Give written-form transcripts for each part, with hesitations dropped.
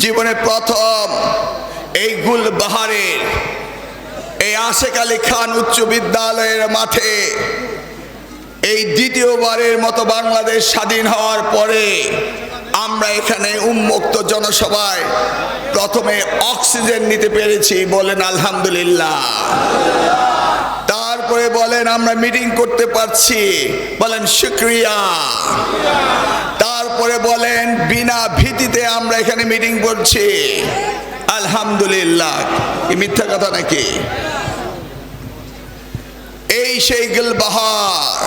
জীবনে প্রথম এই গুলবাহারের এই আশেক আলী খান উচ্চ বিদ্যালয়ের মাঠে এই দ্বিতীয়বারের মতো বাংলাদেশ স্বাধীন হওয়ার পরে আমরা এখানে উন্মুক্ত জনসভায় প্রথমে অক্সিজেন নিতে পেরেছি, বলেন আলহামদুলিল্লাহ। তারপরে বলেন আমরা মিটিং করতে পারছি, বলেন শুকরিয়া। তারপরে বলেন বিনা ভীতিতে আমরা এখানে মিটিং করছি, আলহামদুলিল্লাহ। কি মিথ্যা কথা নাকি? এই সেই গুলবাহার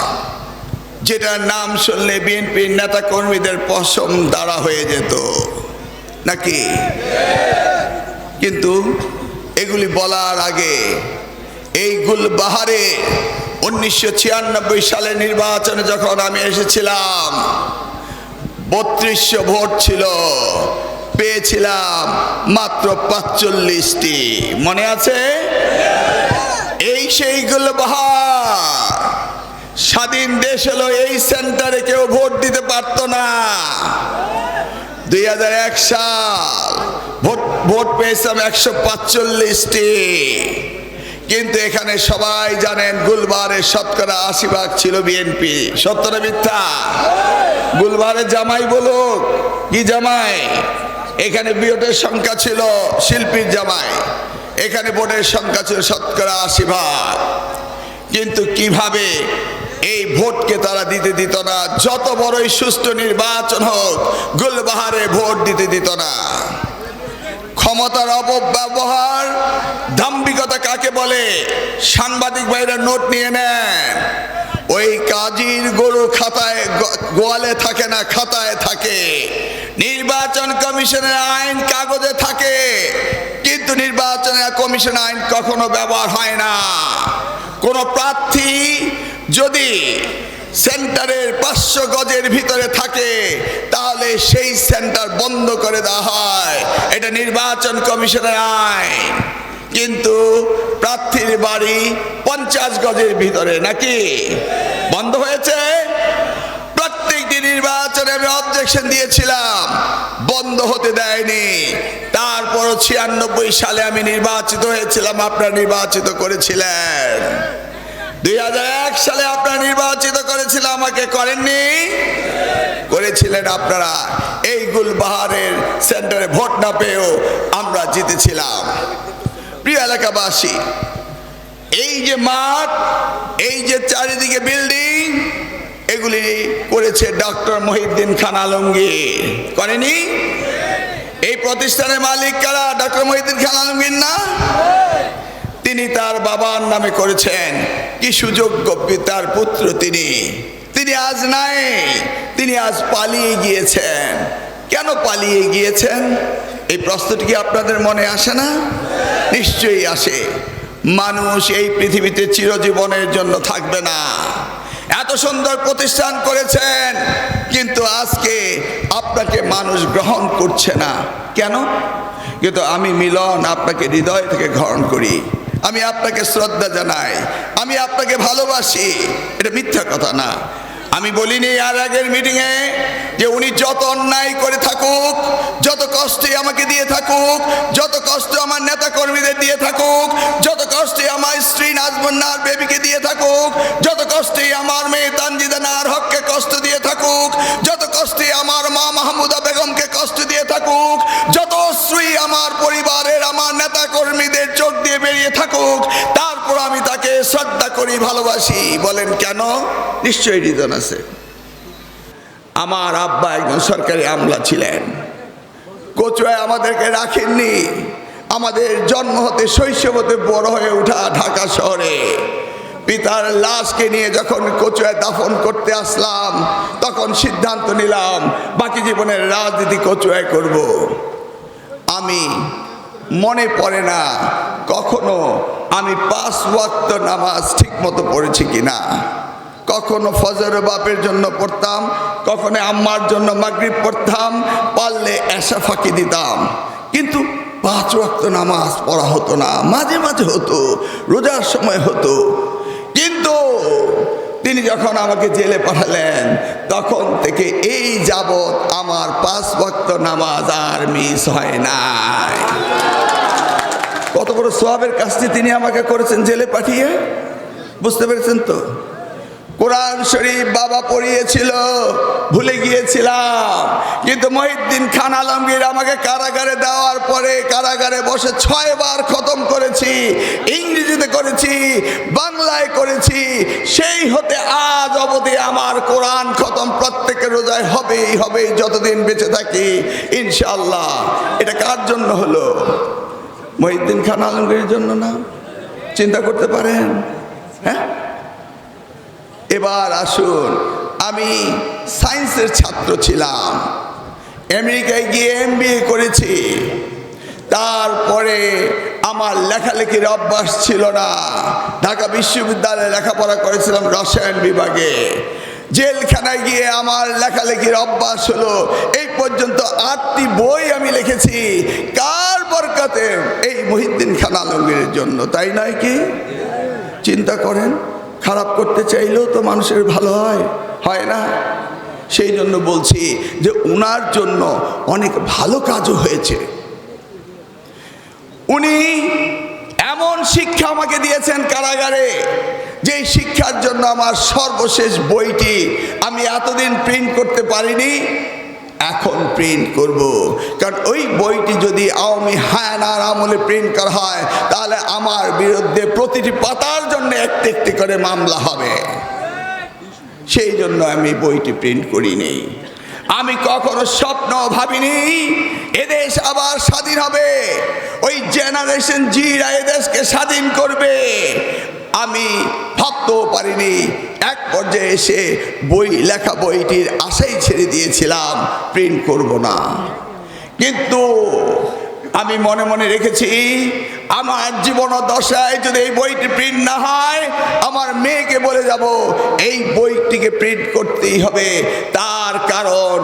যেটার নাম শুনলে বিএনপির নেতা কর্মীদের পশম দাঁড়া হয়ে যেত নাকি? কিন্তু এগুলি বলার আগে এই গুলবাহারে 1996 সালের নির্বাচনে যখন আমি এসেছিলাম 3200 ভোট ছিল, পেয়েছিলাম মাত্র 45টি। মনে আছে? এই সেই গুলবাহার। স্বাধীন দেশ হলো এই সেন্টারে কেউ ভোট দিতে পারত না। 2001 সাল ভোট পেয়েছিলাম 145টি। কিন্তু এখানে সবাই জানেন গুলবাহারের শতকরা 80% ছিল বিএনপি। সত্য না মিথ্যা? গুলবাহারের জামাই বলুক, কি জামাই? এখানে ভোটের সংখ্যা ছিল, শিল্পীর জামাই, এখানে ভোটের সংখ্যা ছিল শতকরা 80%। কিন্তু কিভাবে এই ভোটকে তারা দিতে দিত না? যত বড়ই সুষ্ঠু নির্বাচন হোক, গুলবাহারে ভোট দিতে দিত না। ক্ষমতার অপব্যবহার, দাম্ভিকতা কাকে বলে? সাংবাদিক ভাইরা নোট নিয়ে নেন। ওই কাজীর গরু খাতায় গোয়ালে থাকে না, খাতায় থাকে। নির্বাচন কমিশনের আইন কাগজে থাকে, কিন্তু নির্বাচন কমিশন আইন কখনো ব্যবহার হয় না। কোন প্রার্থী যদি সেন্টারের 500 গজের ভিতরে থাকে তাহলে সেই সেন্টার বন্ধ করে দেওয়া হয়, এটা নির্বাচন কমিশনের আইন। কিন্তু প্রার্থীর বাড়ি 50 গজের ভিতরে নাকি বন্ধ হয়েছে? প্রত্যেকটি নির্বাচনে আমি অবজেকশন দিয়েছিলাম, বন্ধ হতে দেয়নি। তারপরও 96 সালে আমি নির্বাচিত হয়েছিলাম, আপনারা নির্বাচিত করেছিলেন। 2001 সালে আপনারা নির্বাচিত করেছিলেন, আমাকে করেননি? করেছিলেন আপনারা। এই গুলবাহারের সেন্টারে ভোট না পেয়েও আমরা জিতেছিলাম। প্রিয় এলাকাবাসী, এই যে মাঠ, এই যে চারিদিকে বিল্ডিং, এগুলি করেছে ডক্টর মহিউদ্দিন খান আলমগীর, করেনি? এই প্রতিষ্ঠানের মালিক কারা? ডক্টর মহিউদ্দিন খান আলমগীর না? তিনি তার বাবার নামে করেছেন। কি সুযোগ্য পিতার পুত্র তিনি। তিনি আজ নাই, তিনি আজ পালিয়ে গিয়েছেন। কেন পালিয়ে গিয়েছেন? এই প্রশ্নটি কি আপনাদের মনে আসে না? নিশ্চয়ই আসে। মানুষ এই পৃথিবীতে চিরজীবনের জন্য থাকবে না। এত সুন্দর প্রতিষ্ঠান করেছেন, কিন্তু আজকে আপনাকে মানুষ গ্রহণ করছে না। কেন? কিন্তু আমি মিলন আপনাকে হৃদয় থেকে গ্রহণ করি, আমি আপনাকে শ্রদ্ধা জানাই, আমি আপনাকে ভালোবাসি। এটা মিথ্যা কথা না। আমি বলিনি আর আগের মিটিংয়ে যে উনি যত অন্যায় করে থাকুক, যত কষ্টে আমাকে দিয়ে থাকুক, যত কষ্ট আমার নেতা কর্মীদের দিয়ে থাকুক, যত কষ্টে আমার স্ত্রী নাজমুন্নার বেবিকে দিয়ে থাকুক, যত কষ্টে আমার মেয়ে তানজিদা নার হককে কষ্ট দিয়ে থাকুক, যত কষ্টে আমার মা মাহমুদা বেগমকে কষ্ট দিয়ে থাকুক, যত শ্রী আমার পরিবারের আমার নেতা কর্মীদের চোখ দিয়ে বেরিয়ে থাকুক, তারপর আমি তাকে শ্রদ্ধা করি, ভালোবাসি। বলেন কেন? নিশ্চয়ই রিজন আছে। আমার আব্বা একজন সরকারি আমলা ছিলেন, কচুয়ায় আমাদেরকে রাখেননি। আমাদের জন্ম হতে শৈশব হতে বড় হয়ে ওঠা ঢাকা শহরে। পিতার লাশকে নিয়ে যখন কচুয়ায় দাফন করতে আসলাম, তখন সিদ্ধান্ত নিলাম বাকি জীবনের রাজনীতি কচুয়ায় করব। আমি মনে পড়ে না কখনো আমি 5 ওয়াক্ত নামাজ ঠিক মতো পড়েছি কিনা। কখনো ফজর বাপের জন্য পড়তাম, কখনো আম্মার জন্য মাগরিব পড়তাম, পারলে এশা ফাঁকি দিতাম। কিন্তু 5 ওয়াক্ত নামাজ পড়া হতো না। মাঝে মাঝে হতো, রোজার সময় হতো। কিন্তু তিনি যখন আমাকে জেলে পাঠালেন তখন থেকে এই যাবৎ আমার 5 ওয়াক্ত নামাজ আর মিস হয় নাই। কত বড় সওয়াবের কাজটি তিনি আমাকে করেছেন জেলে পাঠিয়ে, বুঝতে পেরেছেন তো? কোরআন শরীফ বাবা পড়িয়েছিল, ভুলে গিয়েছিলাম, কিন্তু মহিউদ্দিন খান আলমগীর আমাকে কারাগারে দেওয়ার পরে কারাগারে বসে 6 বার খতম করেছি, ইংরেজিতে করেছি, বাংলায় করেছি। সেই হতে আজ অবধি আমার কোরআন খতম প্রত্যেকের রোজায় হবেই হবে যতদিন বেঁচে থাকি ইনশাআল্লাহ। এটা কার জন্য হলো? মহিউদ্দিন খান আলমগীরের জন্য না? চিন্তা করতে পারেন? হ্যাঁ, এবার আসুন, আমি সায়েন্সের ছাত্র ছিলাম, আমেরিকায় গিয়ে MBA করেছি। তারপরে আমার লেখালেখির অভ্যাস ছিল না। ঢাকা বিশ্ববিদ্যালয়ে লেখাপড়া করেছিলাম রসায়ন বিভাগে। জেলখানায় গিয়ে আমার লেখালেখির অভ্যাস হলো। এই পর্যন্ত 8টি বই আমি লিখেছি। কার বরকতে? এই মহিউদ্দিন খান আলমগীরের জন্য, তাই নয় কি? চিন্তা করেন, খারাপ করতে চাইলেও তো মানুষের ভালো হয় না? সেই জন্য বলছি যে উনার জন্য অনেক ভালো কাজও হয়েছে। উনি এমন শিক্ষা আমাকে দিয়েছেন কারাগারে, যে শিক্ষার জন্য আমার সর্বশেষ বইটি আমি এতদিন প্রিন্ট করতে পারিনি, এখন প্রিন্ট করব। কারণ ওই বইটি যদি আওয়ামী হায়ানার আমলে প্রিন্ট করা হয় তাহলে আমার বিরুদ্ধে প্রতিটি পাতার জন্য একটি একটি করে মামলা হবে। সেই জন্য আমি বইটি প্রিন্ট করিনি। আমি কখনো স্বপ্ন ভাবিনি এদেশ আবার স্বাধীন হবে, ওই জেনারেশন জিরা এদেশকে স্বাধীন করবে। আমি ভাবতেও পারিনি। এক পর্যায়ে এসে লেখা বইটির আশাই ছেড়ে দিয়েছিলাম, প্রিন্ট করব না। কিন্তু আমি মনে মনে রেখেছি, আমার জীবন দশায় যদি এই বইটি প্রিন্ট না হয়, আমার মেয়েকে বলে যাব এই বইটিকে প্রিন্ট করতেই হবে। তার কারণ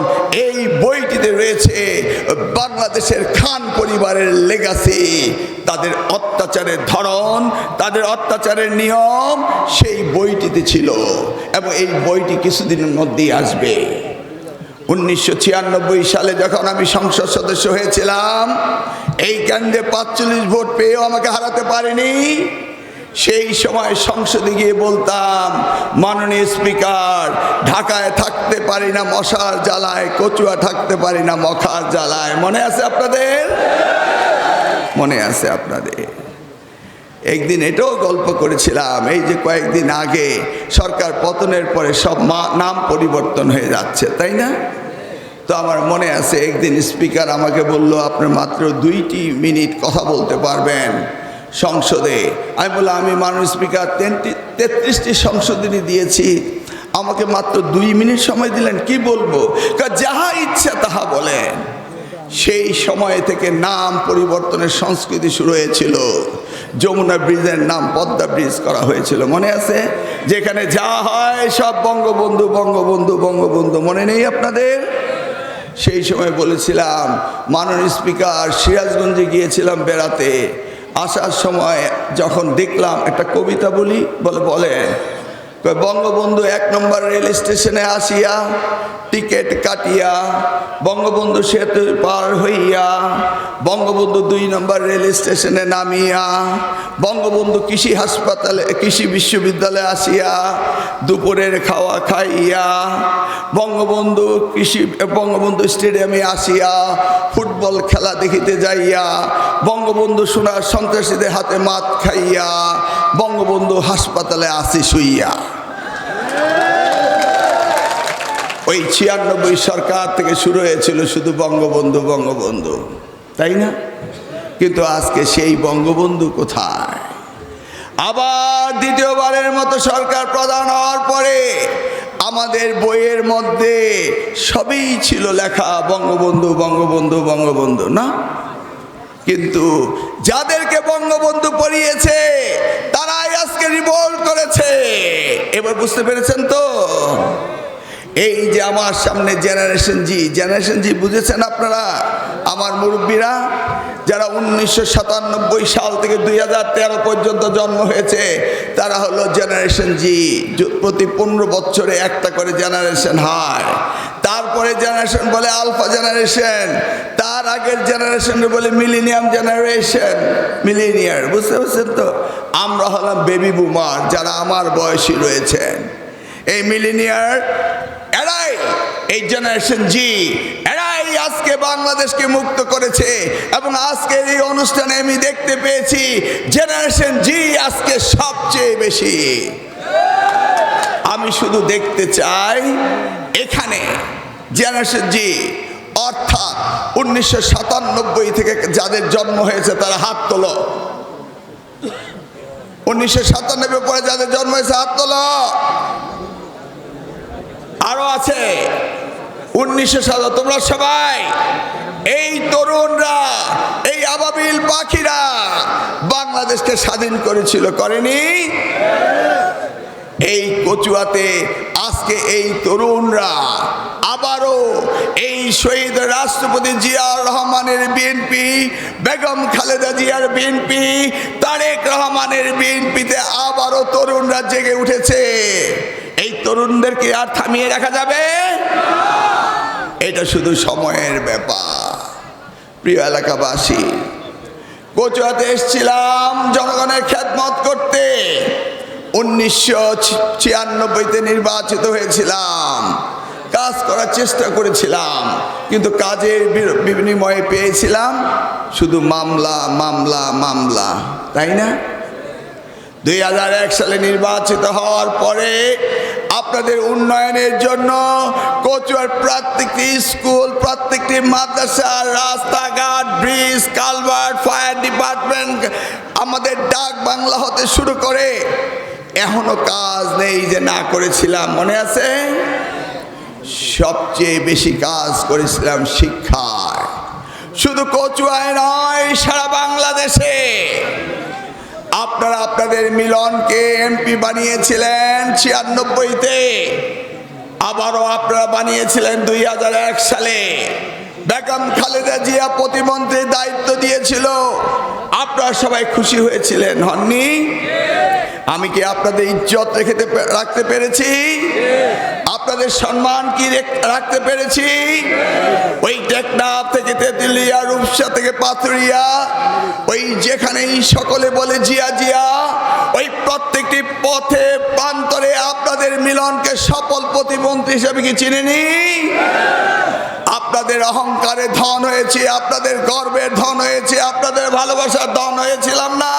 এই বইটিতে রয়েছে বাংলাদেশের খান পরিবারের লেগাসি, তাদের অত্যাচারের ধরন, তাদের অত্যাচারের নিয়ম সেই বইটিতে ছিল, এবং এই বইটি কিছুদিনের মধ্যেই আসবে। 1996 সালে যখন আমি সংসদ সদস্য হয়েছিলাম, এই কেন্দ্রে 45 ভোট পেয়েও আমাকে হারাতে পারিনি। সেই সময় সংসদে গিয়ে বলতাম, মাননীয় স্পিকার, ঢাকায় থাকতে পারি না মশার জ্বালায়, কচুয়া থাকতে পারি না মখার জ্বালায়। মনে আছে আপনাদের? মনে আছে আপনাদের? একদিন এটাও গল্প করেছিলাম, এই যে কয়েকদিন আগে সরকার পতনের পরে সব নাম পরিবর্তন হয়ে যাচ্ছে, তাই না? তো আমার মনে আছে একদিন স্পিকার আমাকে বলল, আপনি মাত্র 2 মিনিট কথা বলতে পারবেন সংসদে। আমি বললাম, আমি মাননীয় স্পিকার 33টি সংশোধনী দিয়েছি, আমাকে মাত্র 2 মিনিট সময় দিলেন, কি বলবো? যাহা ইচ্ছা তাহা বলেন। সেই সময় থেকে নাম পরিবর্তনের সংস্কৃতি শুরু হয়েছিল। যমুনা ব্রিজের নাম পদ্মা ব্রিজ করা হয়েছিল, মনে আছে? যেখানে যা হয় সব বঙ্গবন্ধু বঙ্গবন্ধু বঙ্গবন্ধু, মনে নেই আপনাদের? সেই সময় বলেছিলাম, মাননীয় স্পিকার, সিরাজগঞ্জে গিয়েছিলাম বেড়াতে, আসার সময় যখন দেখলাম একটা কবিতা বলি, বলেন, বঙ্গবন্ধু 1 নম্বর রেল স্টেশনে আসিয়া টিকিট কাটিয়া, বঙ্গবন্ধু সেতু পার হইয়া, বঙ্গবন্ধু 2 নম্বর রেল স্টেশনে নামিয়া, বঙ্গবন্ধু কৃষি বিশ্ববিদ্যালয়ে আসিয়া দুপুরের খাওয়া খাইয়া, বঙ্গবন্ধু স্টেডিয়ামে আসিয়া ফুটবল খেলা দেখিতে যাইয়া, বঙ্গবন্ধু সোনার সন্ত্রাসীদের হাতে মাত খাইয়া, বঙ্গবন্ধু হাসপাতালে আসি শুইয়া। ওই 96 সরকার থেকে শুরু হয়েছিল শুধু বঙ্গবন্ধু বঙ্গবন্ধু, তাই না? কিন্তু আজকে সেই বঙ্গবন্ধু কোথায়? আবার দ্বিতীয়বারের মতো সরকার প্রধান হওয়ার পরে আমাদের বইয়ের মধ্যে সবই ছিল লেখা বঙ্গবন্ধু বঙ্গবন্ধু বঙ্গবন্ধু, না? কিন্তু যাদেরকে বঙ্গবন্ধু পড়িয়েছে তারাই আজকে রিভোল্ট করেছে। এবার বুঝতে পেরেছেন তো? এই যে আমার সামনে জেনারেশন জি বুঝেছেন আপনারা, আমার মুরব্বীরা, যারা 1997 সাল থেকে 2013 পর্যন্ত জন্ম হয়েছে তারা হলো জেনারেশন জি। প্রতি 15 বছরে একটা করে জেনারেশন হয়। তারপরে জেনারেশন বলে আলফা জেনারেশন, তার আগের জেনারেশন বলে মিলেনিয়াম জেনারেশন, মিলেনিয়ার। বুঝতে পারছেন তো? আমরা হলাম বেবি বুমার, যারা আমার বয়সী রয়েছেন। এই মিলেনিয়ার এরাই, এই জেনারেশন জি, এরাই আজকে বাংলাদেশকে মুক্ত করেছে। এবং আজকের এই অনুষ্ঠানে আমি দেখতে পেয়েছি জেনারেশন জি আজকে সবচেয়ে বেশি। আমি শুধু দেখতে চাই এখানে জেনারেশন জি অর্থাৎ 1997 থেকে যাদের জন্ম হয়েছে তারা হাত তোলো। 1997 পরে যাদের জন্ম হয়েছে হাত তোলো। আরো আছে 1907। তোমরা সবাই, এই তরুণরা, এই আবাবিল পাখিরা বাংলাদেশকে স্বাধীন করেছিল, করেনি? এই কচুয়াতে আজকে এই তরুণরা আবারও এই শহীদ রাষ্ট্রপতি জিয়াউর রহমানের বিএনপি, বেগম খালেদা জিয়ার বিএনপি, তারেক রহমানের বিএনপিতে আবারও তরুণরা জেগে উঠেছে। এই তরুণদেরকে আর থামিয়ে রাখা যাবে? এটা শুধু সময়ের ব্যাপার। প্রিয় এলাকাবাসী, কচুয়াতে এসেছিলাম জনগণের খেদমত করতে। 1996-তে নির্বাচিত হয়েছিলাম, কাজ করার চেষ্টা করেছিলাম, কিন্তু কাজের বিনিময়ে পেয়েছিলাম শুধু মামলা মামলা মামলা, তাই না? 2001 সালে নির্বাচিত হওয়ার পরে আপনাদের উন্নয়নের জন্য কচুয়ার প্রত্যেকটি স্কুল, প্রত্যেকটি মাদ্রাসা, রাস্তাঘাট, ব্রিজ, কালভার্ট, ফায়ার ডিপার্টমেন্ট, আমাদের ডাক বাংলা হতে শুরু করে এখনো কাজ নেই যে না করেছিলাম, মনে আছে? সবচেয়ে বেশি কাজ করেছিলাম শিক্ষায়, শুধু কচুয়ায় নয়, সারা বাংলাদেশে। আপনারা আপনাদের মিলনকে এমপি বানিয়েছিলেন 96-তে, আবারও আপনারা বানিয়েছিলেন 2001 সালে। বেগম খালেদা জিয়া প্রতিমন্ত্রীর দায়িত্ব দিয়েছিল, আপনারা সবাই খুশি হয়েছিলেন, হননি? আমি কি আপনাদের ইজ্জত রাখতে পেরেছি? আপনাদের সম্মান কি রাখতে পেরেছি? ওই টেকনাফ থেকে তেঁতুলিয়া, রূপসা থেকে পাথুরিয়া, ওই যেখানেই সকলে বলে জিয়া জিয়া, ওই প্রত্যেকটি পথে প্রান্তরে আপনাদের মিলনকে সফল প্রতিমন্ত্রী হিসেবে কি চিনেনি? আপনাদের অহংকারে ধন হয়েছে, আপনাদের গর্বের ধন হয়েছে, আপনাদের ভালোবাসার ধন হয়েছিলাম না?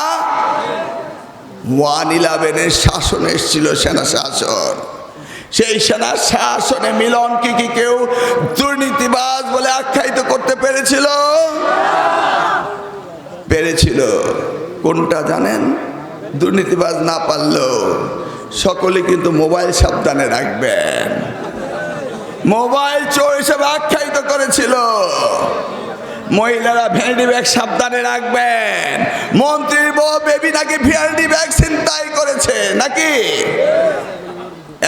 111-এর শাসন এসেছিল, সেনা শাসন। সেই সেনা শাসনে মিলনকে কি কেউ দুর্নীতিবাজ বলে আখ্যায়িত করতে পেরেছিল? পেরেছিল। কোনটা জানেন? দুর্নীতিবাজ না পারলেও সকলে কিন্তু মোবাইল সাবধানে রাখবেন, মোবাইল চোর হিসেবে আখ্যায়িত করেছিল। মহিলারা ভ্যানিটি ব্যাগ সাবধানে রাখবেন। মন্ত্রীর বউ বেবি নাকি ভ্যানিটি ব্যাগ ছিনতাই করেছে নাকি?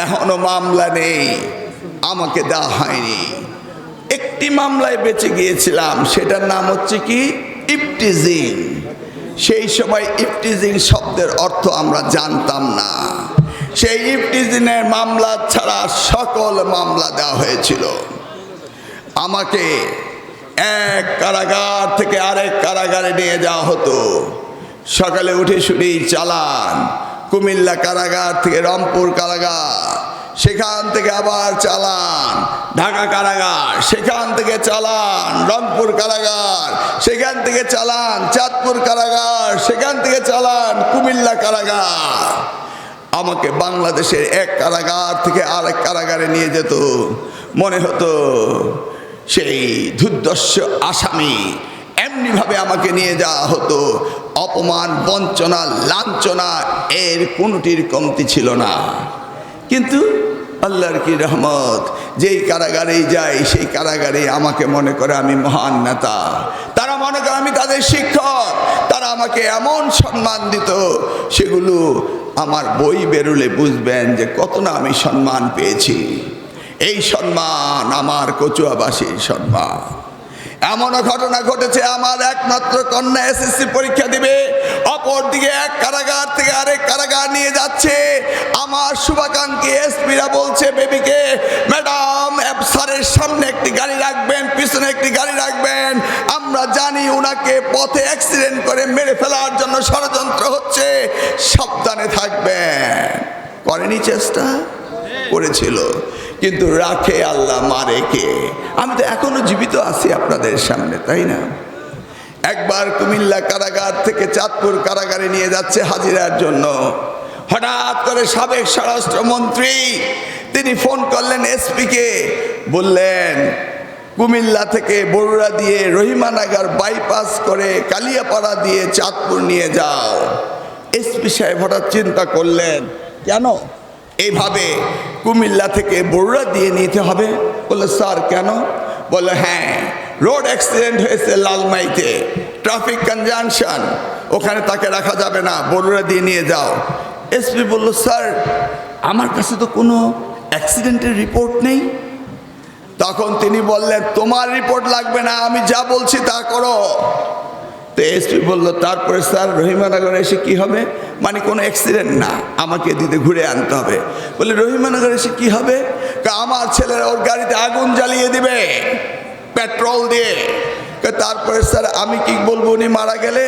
এখনো মামলা নেই, আমাকে দেওয়া হয়নি। একটি মামলায় বেঁচে গিয়েছিলাম, সেটার নাম হচ্ছে কি ইফটিজিং। সেই সময় ইফটিজিং শব্দের অর্থ আমরা জানতাম না। সেই ইফটিজিংয়ের মামলা ছাড়া সকল মামলা দেওয়া হয়েছিল। আমাকে এক কারাগার থেকে আরেক কারাগারে নিয়ে যাওয়া হতো। সকালে উঠে শুনেই চালান, কুমিল্লা কারাগার থেকে রংপুর কারাগার, সেখান থেকে আবার চালান ঢাকা কারাগার, সেখান থেকে চালান রংপুর কারাগার, সেখান থেকে চালান চাঁদপুর কারাগার, সেখান থেকে চালান কুমিল্লা কারাগার। আমাকে বাংলাদেশের এক কারাগার থেকে আরেক কারাগারে নিয়ে যেত। মনে হতো সেই দুর্দর্শ আসামি, এমনিভাবে আমাকে নিয়ে যাওয়া হতো। অপমান, বঞ্চনা, লাঞ্ছনা এর কোনোটির কমতি ছিল না। কিন্তু আল্লাহর কি রহমত, যেই কারাগারেই যাই সেই কারাগারে আমাকে মনে করে আমি মহান নেতা, তারা মনে করে আমি তাদের শিক্ষক। তারা আমাকে এমন সম্মান দিত, সেগুলো আমার বই বেরোলে বুঝবেন যে কত না আমি সম্মান পেয়েছি। এই সম্মান আমার কচুয়াবাসীর সম্মান। এমনও ঘটনা ঘটেছে, আমার একমাত্র কন্যা এসএসসি পরীক্ষা দিবে, অপরদিকে এক কারাগার থেকে আরেক কারাগার নিয়ে যাচ্ছে। আমার শুভাকাঙ্ক্ষী এসপিরা বলছে বেবিকে, ম্যাডাম স্যারের সামনে একটি গাড়ি রাখবেন, পিছনে একটি গাড়ি রাখবেন, আমরা জানি উনাকে পথে অ্যাক্সিডেন্ট করে মেরে ফেলার জন্য ষড়যন্ত্র হচ্ছে, সাবধানে থাকবেন। করেনি চেষ্টা? করেছিল, কিন্তু রাখে আল্লাহ, মারে কে? আমি তো এখনো জীবিত আছি আপনাদের সামনে, তাই না? একবার কুমিল্লা কারাগার থেকে চাঁদপুর কারাগারে নিয়ে যাচ্ছে হাজিরার জন্য। হঠাৎ করে সাবেক স্বরাষ্ট্রমন্ত্রী তিনি ফোন করলেন এসপিকে, বললেন কুমিল্লা থেকে বরুড়া দিয়ে রহিমানগর বাইপাস করে কালিয়াপাড়া দিয়ে চাঁদপুর নিয়ে যাও। এসপি সাহেব হঠাৎ চিন্তা করলেন, কেন এইভাবে কুমিল্লা থেকে বরুড়া দিয়ে নিতে হবে? বললো স্যার কেন? বললো হ্যাঁ, রোড অ্যাক্সিডেন্ট হয়েছে লালমাইতে, ট্রাফিক কনজাংশন, ওখানে তাকে রাখা যাবে না, বরুড়া দিয়ে নিয়ে যাও। এসপি বলল, স্যার আমার কাছে তো কোনো অ্যাক্সিডেন্টের রিপোর্ট নেই। তখন তিনি বললেন, তোমার রিপোর্ট লাগবে না, আমি যা বলছি তা করো। তো এসপি বলল, তারপরে স্যার রহিমানগরে এসে কি হবে? মানে কোনো অ্যাক্সিডেন্ট না, আমাকে দিতে ঘুরে আনতে হবে। বলে রহিমানগরে এসে কি হবে? আমার ছেলেরা ওর গাড়িতে আগুন জ্বালিয়ে দিবে পেট্রোল দিয়ে। তারপরে স্যার আমি কি বলবো উনি মারা গেলে?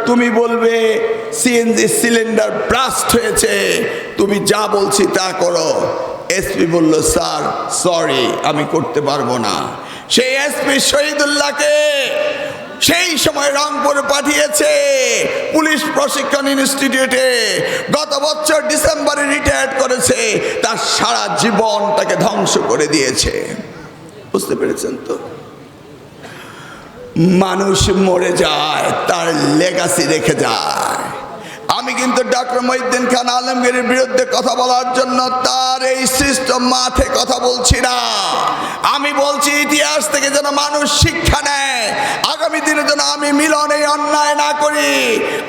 তুমি বলবে সিএনজি সিলিন্ডার ব্লাস্ট হয়েছে, তুমি যা বলছি তা করো। এসপি বলল, স্যার সরি, আমি করতে পারবো না। সেই এসপি শহীদুল্লাহকে সেই সময় রংপুরে পাঠিয়েছে পুলিশ প্রশিক্ষণ ইনস্টিটিউটে, গত বছর ডিসেম্বরে রিটায়ার্ড করেছে, তার সারা জীবনটাকে ধ্বংস করে দিয়েছে। বুঝতে পেরেছেন তো? মানুষ মরে যায়, তার লেগাসি রেখে যায়। আমি কিন্তু ডক্টর মহিউদ্দিন খান আলমগীরের বিরুদ্ধে কথা বলার জন্য তার এই সিস্টেম মাঠে কথা বলছি না। আমি বলছি ইতিহাস থেকে যেন মানুষ শিক্ষা নেয়, আগামী দিনে যেন আমি মিলনে অন্যায় না করি,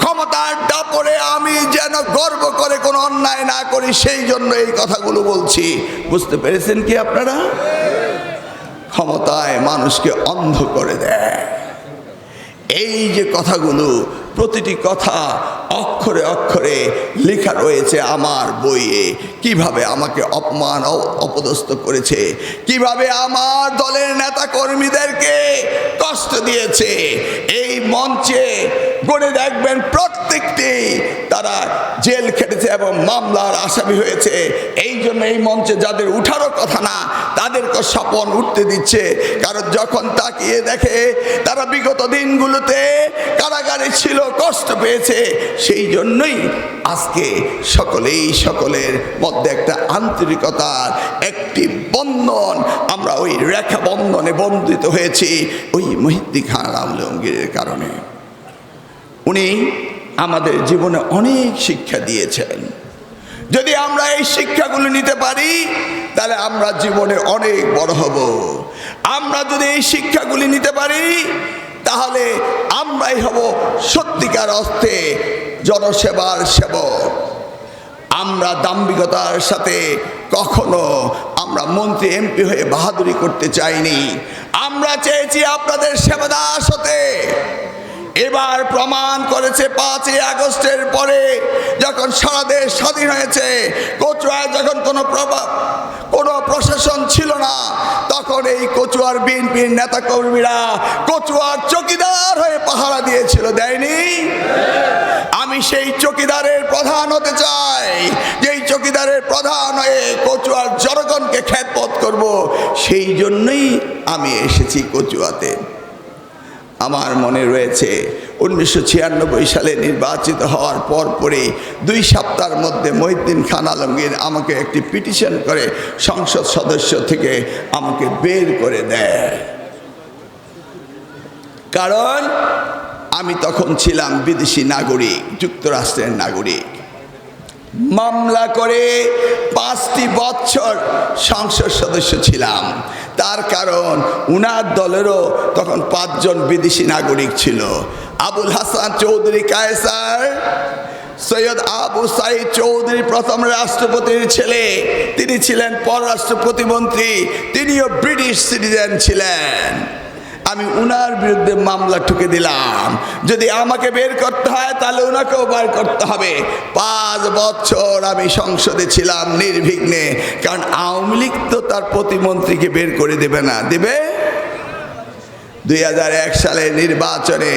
ক্ষমতার দাপরে আমি যেন গর্ব করে কোনো অন্যায় না করি, সেই জন্য এই কথাগুলো বলছি। বুঝতে পেরেছেন কি আপনারা? ক্ষমতায় মানুষকে অন্ধ করে দেয়। এই যে কথাগুলো, প্রতিটি কথা অক্ষরে অক্ষরে লেখা রয়েছে আমার বইয়ে। কিভাবে আমাকে অপমান ও অপদস্থ করেছে, কিভাবে আমার দলের নেতা কর্মীদেরকে কষ্ট দিয়েছে। এই মঞ্চে গড়ে দেখবেন প্রত্যেকটি তারা জেল খেটেছে এবং মামলার আসামি হয়েছে। এই জন্য এই মঞ্চে যাদের উঠারও কথা না, তাদেরকে স্বপন উঠতে দিচ্ছে, কারণ যখন তাকিয়ে দেখে তারা বিগত দিনগুলোতে কারাগারে ছিল, কষ্ট পেয়েছে, সেই জন্যই আজকে সকলের মধ্যে একটা আন্তরিকতার একটি বন্ধন, আমরা ওই রেখা বন্ধনে বন্ধিত হয়েছি ওই মহিউদ্দিন খান আলমগীরের কারণে। উনি আমাদের জীবনে অনেক শিক্ষা দিয়েছেন। যদি আমরা এই শিক্ষাগুলো নিতে পারি তাহলে আমরা জীবনে অনেক বড় হব। আমরা যদি এই শিক্ষাগুলি নিতে পারি তাহলে আমরাই হব সত্যিকার অর্থে জনসেবার সেবক। আমরা দাম্ভিকতার সাথে কখনো আমরা মন্ত্রী এমপি হয়ে বাহাদুরি করতে চাইনি। আমরা চেয়েছি আপনাদের সেবাদাস হতে। এবার প্রমাণ করেছে 5ই আগস্টের পরে যখন সারা দেশ স্বাধীন হয়েছে, কচুয়ায় যখন কোনো প্রশাসন ছিল না, তখন এই কচুয়ার বিএনপির নেতা কর্মীরা কচুয়ার চকিদার হয়ে পাহারা দিয়েছিল, দেয়নি? আমি সেই চকিদারের প্রধান হতে চাই, যেই চকিদারের প্রধান হয়ে কচুয়ার জনগণকে খেদমত করব। সেই জন্যই আমি এসেছি কচুয়াতে। আমার মনে রয়েছে 1996 সালে নির্বাচিত হওয়ার পরই 2 সপ্তাহের মধ্যে মহিউদ্দিন খান আলমগীর আমাকে একটি পিটিশন করে সংসদ সদস্য থেকে আমাকে বের করে দেয়। কারণ আমি তখন ছিলাম বিদেশি নাগরিক, যুক্তরাষ্ট্রের নাগরিক। মামলা করে 5টি বছর সংসদ সদস্য ছিলাম। তার কারণ উনার দলেরও তখন 5 জন বিদেশি নাগরিক ছিল। আবুল হাসান চৌধুরী কায়সার, সৈয়দ আবু সাইদ চৌধুরী প্রথম রাষ্ট্রপতির ছেলে, তিনি ছিলেন পররাষ্ট্র প্রতিমন্ত্রী, তিনিও ব্রিটিশ সিটিজেন ছিলেন। আমি উনার বিরুদ্ধে মামলা ঠুকে দিলাম। যদি আমাকে বের করতে হয় তাহলে উনাকেও বের করতে হবে। 5 বছর আমি সংসদে ছিলাম নির্বিঘ্নে, কারণ আওয়ামী লীগ তো তার প্রতিমন্ত্রীকে বের করে দেবে না, দেবে? 2001 সালের নির্বাচনে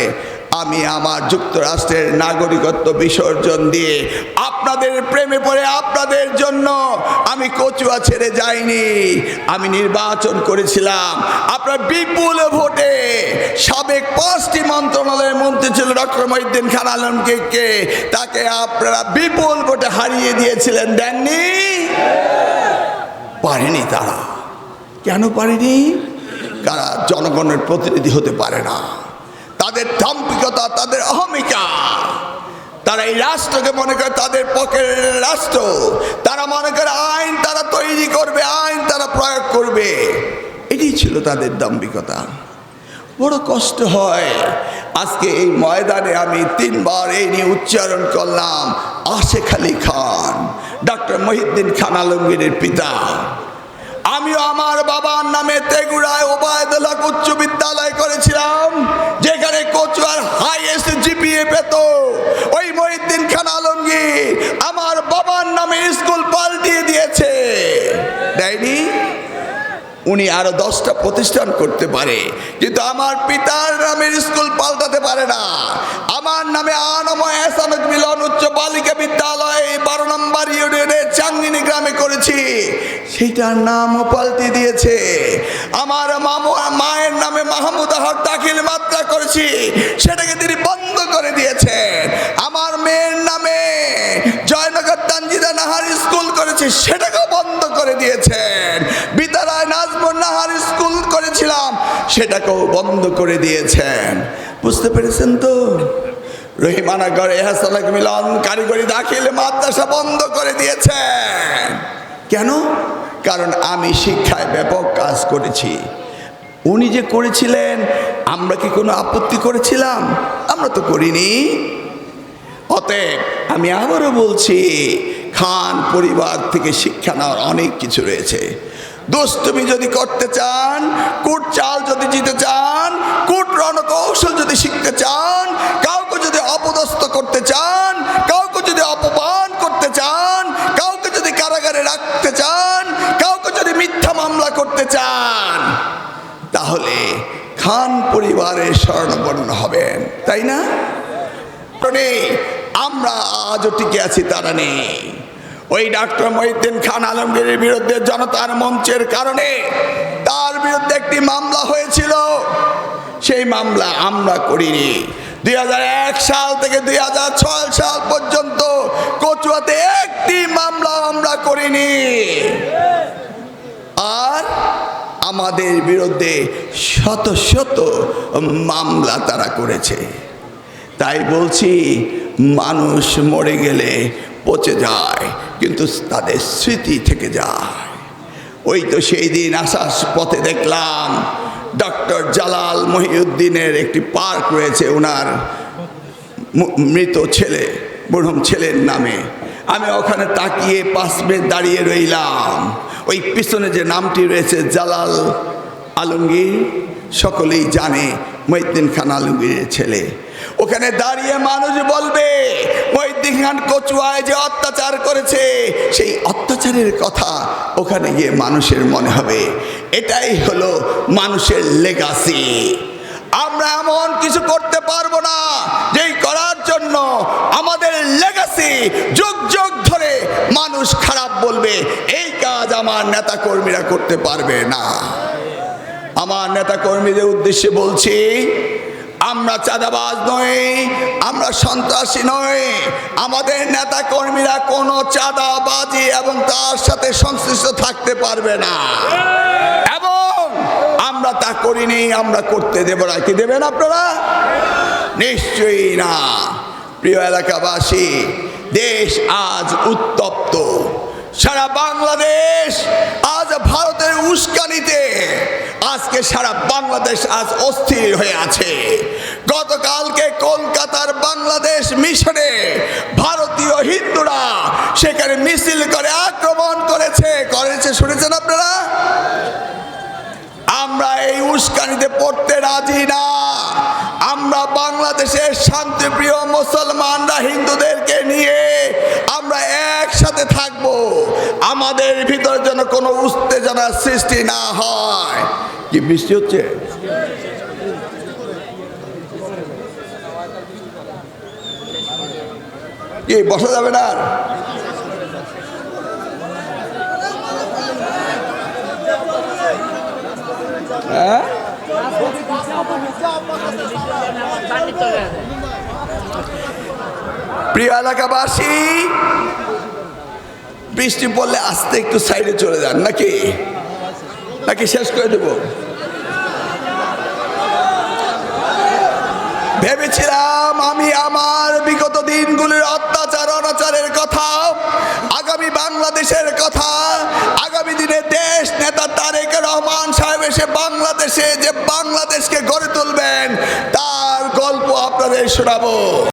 আমি আমার যুক্তরাষ্ট্রের নাগরিকত্ব বিসর্জন দিয়ে আপনাদের প্রেমে পড়ে আপনাদের জন্য আমি কচুয়া ছেড়ে যাইনি। আমি নির্বাচন করেছিলাম আপনার বিপুল ভোটে। সাবেক 5টি মন্ত্রণালয়ের মন্ত্রী ছিল ডক্টর মহিউদ্দিন খান আলমগীরকে, তাকে আপনারা বিপুল ভোটে হারিয়ে দিয়েছিলেন, দেননি? পারেনি তারা। কেন পারেনি? কারা জনগণের প্রতিনিধি হতে পারে না। তাদের দাম্ভিকতা, তাদের অহমিকা। তারা এই রাষ্ট্রকে মনে করে তাদের পকেটের রাষ্ট্র। তারা মনে করে আইন তারা তৈরি করবে, আইন তারা প্রয়োগ করবে। এটাই ছিল তাদের দাম্ভিকতা। বড় কষ্ট হয়। আজকে এই ময়দানে আমি 3 বার এই নিয়ে উচ্চারণ করলাম। আশেক আলী খান, ডক্টর মহিউদ্দিন খান আলমগীরের পিতা। আমিও আমার বাবার নামে তেগুড়ায় ওবায়দুল্লাহ উচ্চ বিদ্যালয় করেছিলাম, যেখানে কচুয়ার হাইয়েস্ট জিপিএ পেত ওই মহিউদ্দিন খান আলমগীর আমার বাবার নামে স্কুল পাল্টিয়ে দিয়েছে, দেয়নি? উনি আরো 10টা প্রতিষ্ঠান করতে পারে, কিন্তু আমার পিতার নামের স্কুল পাল্টাতে পারে না। আমার নামে আনময় এহসানুল মিলন উচ্চ বালিকা বিদ্যালয় 12 নম্বর ইউনিয়নের চাঙ্গিনী গ্রামে করেছি, সেইটার নামও পাল্টে দিয়েছে। আমার মায়ের নামে মাহমুদা হক দাখিল মাত্রা করেছি, সেটাকে তিনি বন্ধ করে দিয়েছেন। আমার মেয়ের নামে জয়নগর তানজিদা নাহার স্কুল করেছি, সেটাকেও বন্ধ করে দিয়েছেন। বিদ্যালয় নাজমুন নাহার স্কুল করেছিলাম, সেটাকেও বন্ধ করে দিয়েছেন। বুঝতে পেরেছেন তো? রহিমানগর এহসানুল মিলন কারিগরি দাখিল মাদ্রাসা বন্ধ করে দিয়েছেন। কেন? কারণ আমি শিক্ষায় ব্যাপক কাজ করেছি। উনি যে করেছিলেন, আমরা কি কোনো আপত্তি করেছিলাম? আমরা তো করিনি। অতএব আমি আবারও বলছি, খান পরিবার থেকে শিক্ষা নেওয়ার অনেক কিছু রয়েছে। দুষ্টুমি যদি করতে চান, কুট চাল যদি জিতে চান, কুট রণকৌশল যদি শিখতে চান, কাউকে যদি অপদস্থ করতে চান, কাউকে যদি অপমান করতে চান, কাউকে যদি কারাগারে রাখতে চান, কাউকে যদি মিথ্যা মামলা করতে চান, তাহলে খান পরিবারের শরণাপন্ন হবেন, তাই না? আমরা আজও টিকে আছি, তারা নেই। ওই ডক্টর মহিউদ্দিন খান আলমগীরের বিরুদ্ধে জনতার মঞ্চের কারণে তার বিরুদ্ধে একটি মামলা হয়েছিল, সেই মামলা আমরা করিনি। 2001 সাল থেকে 2006 সাল পর্যন্ত কচুয়াতে একটি মামলা আমরা করিনি। আর আমাদের বিরুদ্ধে শত শত মামলা তারা করেছে। তাই বলছি, মানুষ মরে গেলে পচে যায়, কিন্তু তাদের স্মৃতি থেকে যায়। ওই তো সেই দিন আসার পথে দেখলাম ডক্টর জালাল মহিউদ্দিনের একটি পার্ক রয়েছে ওনার মৃত ছেলে, মরহুম ছেলের নামে। আমি ওখানে তাকিয়ে 5 মিনিট দাঁড়িয়ে রইলাম। ওই পিছনে যে নামটি রয়েছে জালাল আলমগীর, সকলেই জানে মহিউদ্দিন খান আলমগীরের ছেলে। ওখানে দাঁড়িয়ে মানুষ বলবে মহিউদ্দিন খান কচুয়ায় যে অত্যাচার করেছে, সেই অত্যাচারের কথা ওখানে গিয়ে মানুষের মনে হবে। এটাই হলো মানুষের লেগাসি। আমরা এমন কিছু করতে পারবো না যেই করার জন্য আমাদের লেগাসি যুগ যুগ ধরে মানুষ খারাপ বলবে। এই কাজ আমার নেতা কর্মীরা করতে পারবে না। আমার নেতা কর্মীদের উদ্দেশ্যে বলছি, আমরা চাঁদাবাজ নই, আমরা সন্ত্রাসী নই। আমাদের নেতা কর্মীরা কোনো চাঁদাবাজি এবং তার সাথে সংশ্লিষ্ট থাকতে পারবে না, এবং আমরা তা করিনি, আমরা করতে দেব না। কি দেবেন আপনারা? নিশ্চয়ই না। প্রিয় এলাকাবাসী, দেশ আজ উত্তপ্ত। সারা বাংলাদেশ আজ ভারতের উস্কানিতে, আজকে সারা বাংলাদেশ আজ অস্থির হয়ে আছে। গতকালকে কলকাতার বাংলাদেশ মিশনে ভারতীয় হিন্দুরা সেখানে মিছিল করে আক্রমণ করেছে, শুনেছেন আপনারা? আমরা এই উস্কানিতে পড়তে রাজি না। আমরা বাংলাদেশের শান্তিপ্রিয় মুসলমানরা হিন্দুদেরকে নিয়ে আমরা একসাথে থাকব। আমাদের ভিতরে যেন কোনো উত্তেজনার সৃষ্টি না হয়। কি বৃষ্টি হচ্ছে? কি বসা যাবে না? হ্যাঁ, প্রিয় এলাকাবাসী, বৃষ্টি পড়লে আস্তে একটু সাইডে চলে যান, নাকি নাকি শেষ করে দেব? ভেবেছিলাম আমি আমার বিগত দিনগুলির অত্যাচার অনাচারের কথা, আগামী বাংলাদেশের কথা, আগামী দিনে দেশ নেতা তারেক রহমান সাহেব এসে বাংলাদেশে যে বাংলাদেশকে গড়ে তুলবেন তার গল্প আপনাদের শোনাবো।